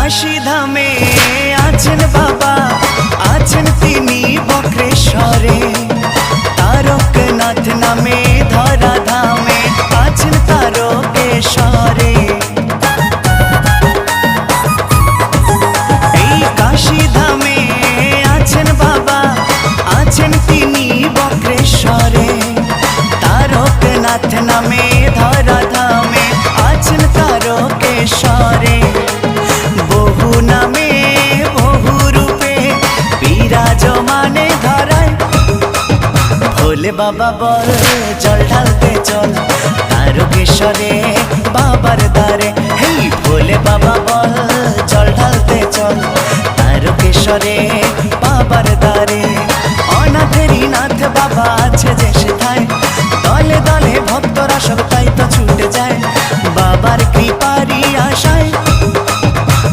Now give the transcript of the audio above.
काशी धामे आছেন बाबा आছেন তিনি বক্রেশ্বরে तारकनाथ नामे धरा धामे आছেন तारकेश्वरे এই काशी धामे आছেন बाबा आছেন তিনি বক্রেশ্বরে तारकनाथ नामे धरा धामे आছেন तारकेश्वरे बहु नामे बहु रूपे বিরাজমানে ধরায় भोले बाबा बोल जल ढालते चल तारकेश्वरे बाबार दारे हे भोले बाबा